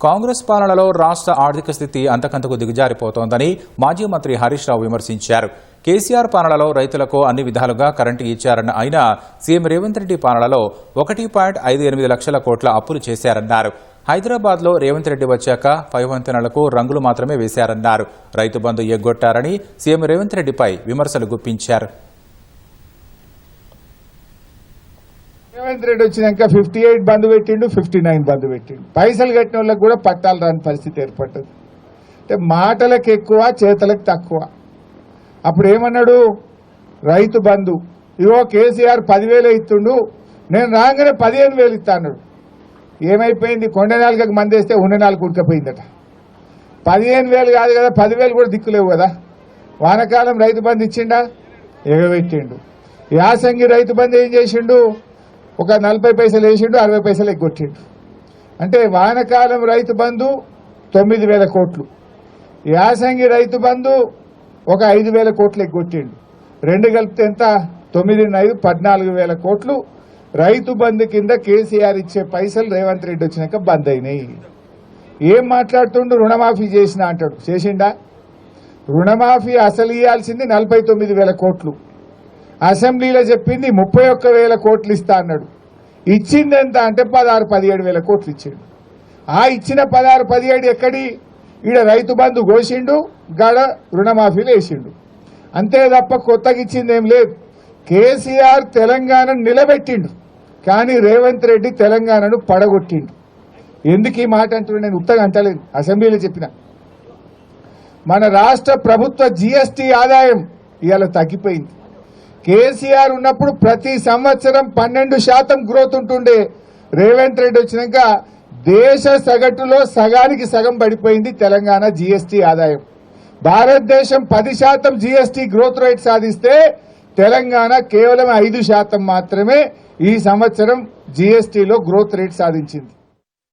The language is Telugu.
కాంగ్రెస్ పాలనలో రాష్ట్ర ఆర్థిక స్థితి అంతకంతకు దిగజారిపోతోందని మాజీ మంత్రి హరీష్ రావు విమర్శించారు. కేసీఆర్ పాలనలో రైతులకు అన్ని విధాలుగా కరెంటు ఇచ్చారన్న ఆయన సీఎం రేవంత్ రెడ్డి పాలనలో 1.58 లక్షల కోట్ల అప్పులు చేశారన్నారు. హైదరాబాద్లో రేవంత్ రెడ్డి వచ్చాక 5 వంతెనలకు రంగులు మాత్రమే వేశారన్నారు. రైతు బంధు ఎగ్గొట్టారని సీఎం రేవంత్ రెడ్డిపై విమర్శలు గుప్పించారు. రేవంత్ రెడ్డి వచ్చినాక 58 బంధు పెట్టిండు, 59 బంధు పెట్టిండు. పైసలు కట్టిన వాళ్ళకి కూడా పట్టాలు రాని పరిస్థితి ఏర్పడ్డది. అంటే మాటలకు ఎక్కువ, చేతలకు తక్కువ. అప్పుడు ఏమన్నాడు, రైతు బంధు ఇవో కేసీఆర్ 10,000 ఇస్తుండు, నేను రాగానే 15,000 ఇస్తా అన్నాడు. ఏమైపోయింది, కొండ నాలుగకు మందేస్తే ఉండ నాలుగు ఉడకపోయిందట. 15,000 కాదు కదా, 10,000 కూడా దిక్కులేవు కదా. వానకాలం రైతు బంధు ఇచ్చిండా, ఎగబెట్టిండు. యాసంగి రైతు బంధు ఏం చేసిండు, ఒక 40 పైసలు వేసిండు, 60 పైసలు ఎగ్గొట్టిండు. అంటే వానకాలం రైతు బంధు 9,000 కోట్లు, యాసంగి రైతు బంధు ఒక 5,000 కోట్లు ఎగ్గొట్టిండు. రెండు కలిపితే ఎంత, 9,5 14,000 కోట్లు రైతు బంధు కింద కేసీఆర్ ఇచ్చే పైసలు రేవంత్ రెడ్డి వచ్చినాక బంద్ అయినాయి. ఏం మాట్లాడుతుండు, రుణమాఫీ చేసిన అంటాడు. చేసిండా? రుణమాఫీ అసలు ఇవ్వాల్సింది 49,000 కోట్లు, అసెంబ్లీలో చెప్పింది 31,000 కోట్లు ఇస్తా అన్నాడు. ఇచ్చింది ఎంత అంటే 16-17,000 కోట్లు ఇచ్చిండు. ఆ ఇచ్చిన 16-17 ఎక్కడి, ఈడ రైతు బంధు కోసిండు, గడ రుణమాఫీలు వేసిండు. అంతే తప్ప కొత్తగా ఇచ్చింది ఏం లేదు. కేసీఆర్ తెలంగాణను నిలబెట్టిండు, కానీ రేవంత్ రెడ్డి తెలంగాణను పడగొట్టిండు. ఎందుకు ఈ మాట అంటున్నా, నేను ఉత్తగా అంటలేదు, అసెంబ్లీలో చెప్పిన. మన రాష్ట్ర ప్రభుత్వ జీఎస్టీ ఆదాయం ఇవాళ తగ్గిపోయింది. కేసీఆర్ ఉన్నప్పుడు ప్రతి సంవత్సరం 12% గ్రోత్ ఉంటుండే. రేవంత్ రెడ్డి వచ్చినాక దేశ సగటులో సగానికి సగం పడిపోయింది తెలంగాణ జీఎస్టీ ఆదాయం. భారతదేశం 10% జీఎస్టీ గ్రోత్ రేట్ సాధిస్తే తెలంగాణ కేవలం 5% మాత్రమే ఈ సంవత్సరం జీఎస్టీలో గ్రోత్ రేట్ సాధించింది.